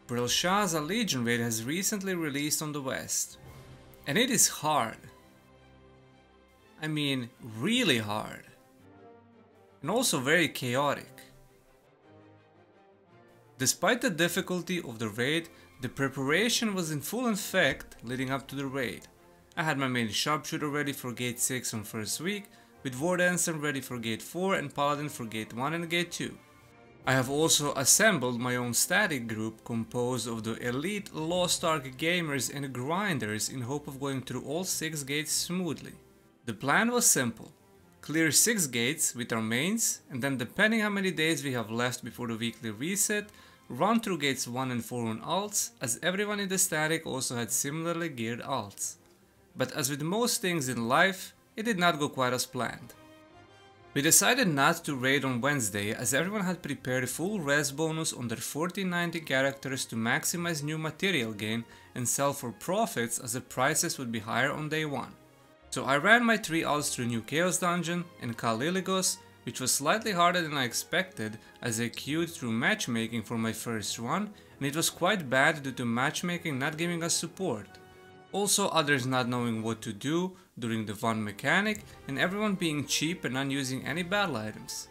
Brelshaza Legion Raid has recently released on the West, and it is hard. I mean, really hard. And also very chaotic. Despite the difficulty of the raid, the preparation was in full effect leading up to the raid. I had my main Sharpshooter ready for Gate 6 on first week, with War Ensign ready for Gate 4 and Paladin for Gate 1 and Gate 2. I have also assembled my own static group composed of the elite Lost Ark gamers and grinders in hope of going through all 6 gates smoothly. The plan was simple. Clear 6 gates with our mains, and then depending how many days we have left before the weekly reset, run through gates 1 and 4 on alts, as everyone in the static also had similarly geared alts. But as with most things in life, it did not go quite as planned. We decided not to raid on Wednesday as everyone had prepared full res bonus on their 1490 characters to maximize new material gain and sell for profits as the prices would be higher on day 1. So I ran my 3 alts through New Chaos Dungeon and Kaliligos, which was slightly harder than I expected as I queued through matchmaking for my first run, and it was quite bad due to matchmaking not giving us support. Also others not knowing what to do during the one mechanic and everyone being cheap and not using any battle items.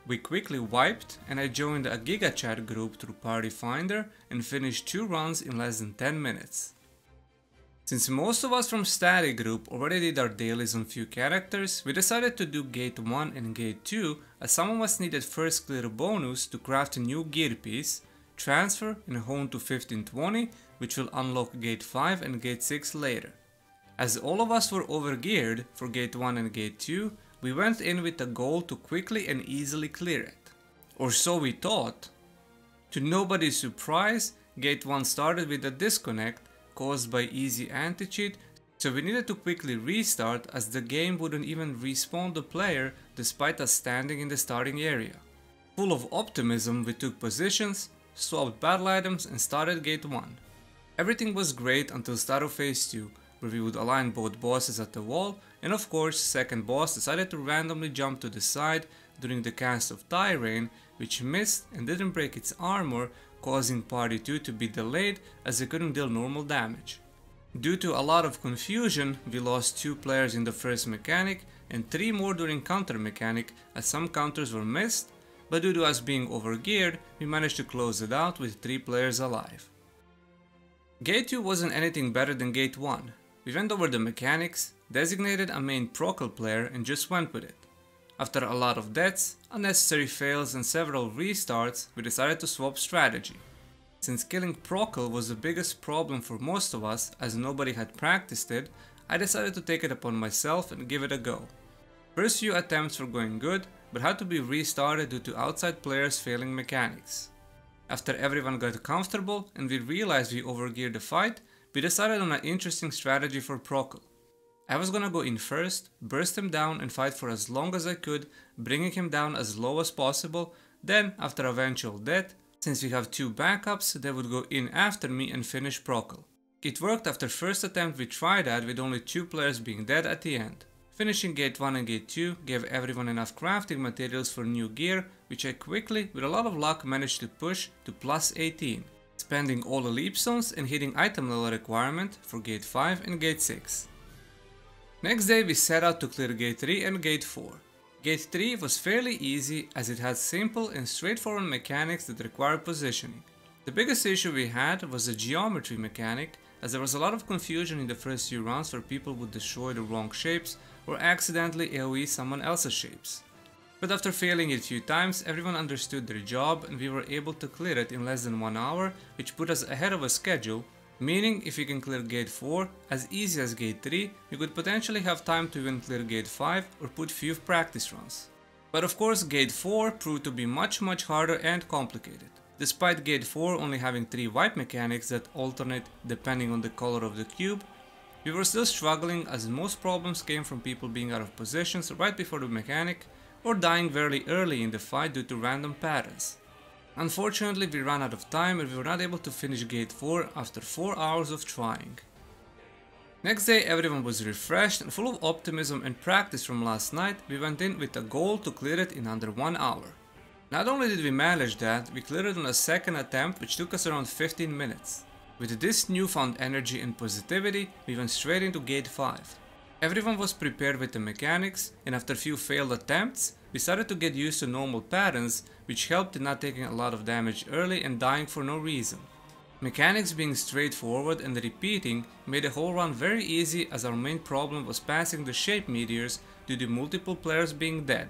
We quickly wiped and I joined a Giga Chat group through Party Finder and finished 2 runs in less than 10 minutes. Since most of us from Static Group already did our dailies on few characters, we decided to do Gate 1 and Gate 2 as some of us needed first clear bonus to craft a new gear piece, transfer and hone to 1520, which will unlock Gate 5 and Gate 6 later. As all of us were overgeared for Gate 1 and Gate 2, we went in with the goal to quickly and easily clear it. Or so we thought. To nobody's surprise, Gate 1 started with a disconnect caused by easy anti-cheat, so we needed to quickly restart as the game wouldn't even respawn the player despite us standing in the starting area. Full of optimism, we took positions, swapped battle items and started Gate 1. Everything was great until start of Phase 2, where we would align both bosses at the wall, and of course second boss decided to randomly jump to the side during the cast of Tyrain, which missed and didn't break its armor, causing Party 2 to be delayed as it couldn't deal normal damage. Due to a lot of confusion, we lost 2 players in the first mechanic and 3 more during counter mechanic as some counters were missed, but due to us being overgeared, we managed to close it out with 3 players alive. Gate 2 wasn't anything better than Gate 1. We went over the mechanics, designated a main Procol player and just went with it. After a lot of deaths, unnecessary fails and several restarts, we decided to swap strategy. Since killing Procol was the biggest problem for most of us as nobody had practiced it, I decided to take it upon myself and give it a go. First few attempts were going good, but had to be restarted due to outside players failing mechanics. After everyone got comfortable and we realized we overgeared the fight, we decided on an interesting strategy for Procol. I was gonna go in first, burst him down and fight for as long as I could, bringing him down as low as possible, then after eventual death, since we have 2 backups, they would go in after me and finish Procol. It worked after first attempt we tried that with only 2 players being dead at the end. Finishing Gate 1 and Gate 2 gave everyone enough crafting materials for new gear, which I quickly, with a lot of luck, managed to push to plus 18, spending all the leap stones and hitting item level requirement for Gate 5 and Gate 6. Next day we set out to clear Gate 3 and Gate 4. Gate 3 was fairly easy as it had simple and straightforward mechanics that required positioning. The biggest issue we had was the geometry mechanic, as there was a lot of confusion in the first few rounds where people would destroy the wrong shapes or accidentally AoE someone else's shapes. But after failing it a few times, everyone understood their job and we were able to clear it in less than 1 hour, which put us ahead of a schedule, meaning if you can clear Gate 4 as easy as Gate 3, you could potentially have time to even clear Gate 5 or put few practice runs. But of course Gate 4 proved to be much harder and complicated. Despite Gate 4 only having 3 wipe mechanics that alternate depending on the color of the cube, we were still struggling as most problems came from people being out of positions right before the mechanic or dying very early in the fight due to random patterns. Unfortunately, we ran out of time and we were not able to finish Gate 4 after 4 hours of trying. Next day everyone was refreshed and full of optimism and practice from last night. We went in with a goal to clear it in under 1 hour. Not only did we manage that, we cleared it on a second attempt, which took us around 15 minutes. With this newfound energy and positivity, we went straight into Gate 5. Everyone was prepared with the mechanics, and after a few failed attempts, we started to get used to normal patterns, which helped in not taking a lot of damage early and dying for no reason. Mechanics being straightforward and repeating made the whole run very easy, as our main problem was passing the shape meteors due to multiple players being dead.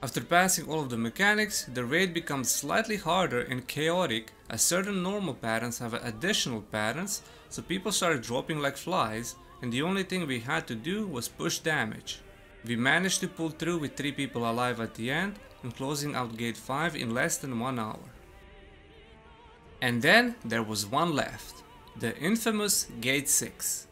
After passing all of the mechanics, the raid becomes slightly harder and chaotic, as certain normal patterns have additional patterns, so people started dropping like flies, and the only thing we had to do was push damage. We managed to pull through with 3 people alive at the end and closing out Gate 5 in less than 1 hour. And then there was one left, the infamous Gate 6.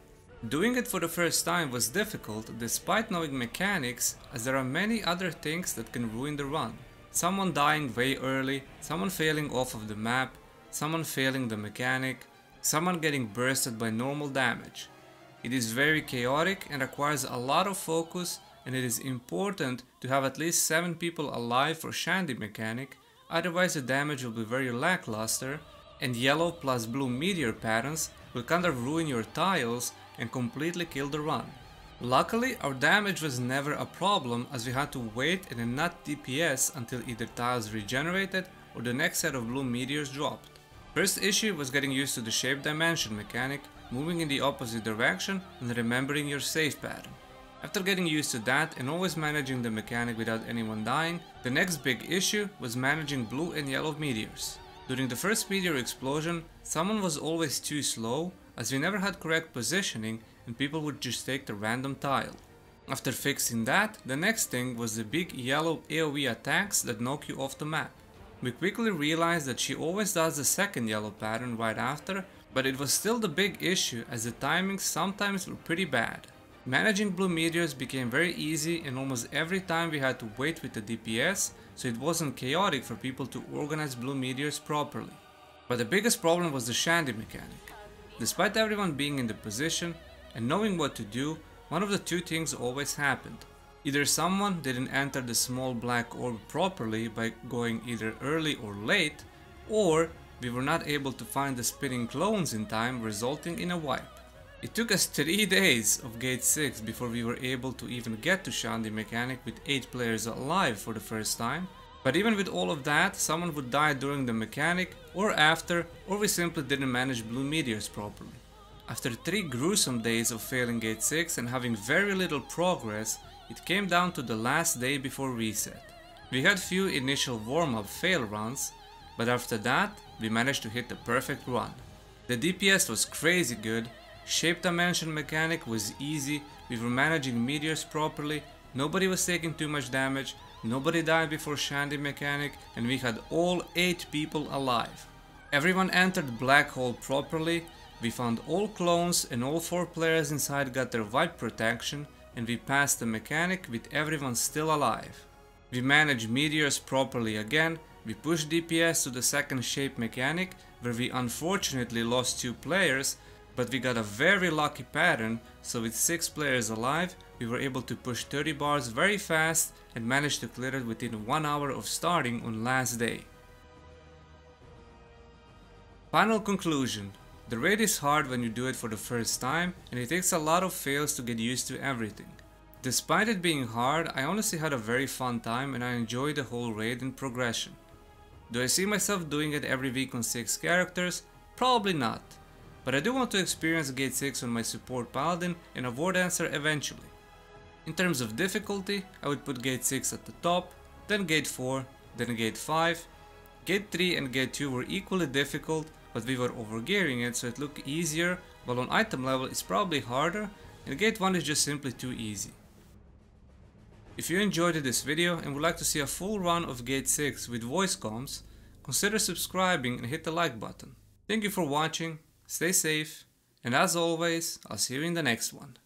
Doing it for the first time was difficult despite knowing mechanics, as there are many other things that can ruin the run. Someone dying way early, someone failing off of the map, someone failing the mechanic, someone getting bursted by normal damage. It is very chaotic and requires a lot of focus, and it is important to have at least 7 people alive for Shandy mechanic, otherwise the damage will be very lackluster, and yellow plus blue meteor patterns will kind of ruin your tiles and completely kill the run. Luckily, our damage was never a problem, as we had to wait and then not DPS until either tiles regenerated or the next set of blue meteors dropped. First issue was getting used to the shape dimension mechanic, moving in the opposite direction and remembering your save pattern. After getting used to that and always managing the mechanic without anyone dying, the next big issue was managing blue and yellow meteors. During the first meteor explosion, someone was always too slow, as we never had correct positioning and people would just take the random tile. After fixing that, the next thing was the big yellow AoE attacks that knock you off the map. We quickly realized that she always does the second yellow pattern right after, but it was still the big issue, as the timings sometimes were pretty bad. Managing blue meteors became very easy, and almost every time we had to wait with the DPS, so it wasn't chaotic for people to organize blue meteors properly. But the biggest problem was the Shandy mechanic. Despite everyone being in the position and knowing what to do, one of the two things always happened. Either someone didn't enter the small black orb properly by going either early or late, or we were not able to find the spinning clones in time, resulting in a wipe. It took us 3 days of Gate 6 before we were able to even get to Shandy mechanic with 8 players alive for the first time. But even with all of that, someone would die during the mechanic or after, or we simply didn't manage blue meteors properly. After 3 gruesome days of failing Gate 6 and having very little progress, it came down to the last day before reset. We had few initial warm-up fail runs, but after that, we managed to hit the perfect run. The DPS was crazy good, shape dimension mechanic was easy, we were managing meteors properly, nobody was taking too much damage, nobody died before Shandy mechanic, and we had all 8 people alive. Everyone entered Black Hole properly, we found all clones and all 4 players inside got their wipe protection, and we passed the mechanic with everyone still alive. We managed meteors properly again, we pushed DPS to the second shape mechanic, where we unfortunately lost 2 players, but we got a very lucky pattern, so with 6 players alive, we were able to push 30 bars very fast and managed to clear it within 1 hour of starting on last day. Final conclusion. The raid is hard when you do it for the first time, and it takes a lot of fails to get used to everything. Despite it being hard, I honestly had a very fun time and I enjoyed the whole raid and progression. Do I see myself doing it every week on 6 characters? Probably not. But I do want to experience Gate 6 on my support paladin and a war dancer eventually. In terms of difficulty, I would put Gate 6 at the top, then Gate 4, then Gate 5. Gate 3 and Gate 2 were equally difficult, but we were overgearing it so it looked easier, while on item level it's probably harder, and Gate 1 is just simply too easy. If you enjoyed this video and would like to see a full run of Gate 6 with voice comms, consider subscribing and hit the like button. Thank you for watching, stay safe, and as always, I'll see you in the next one.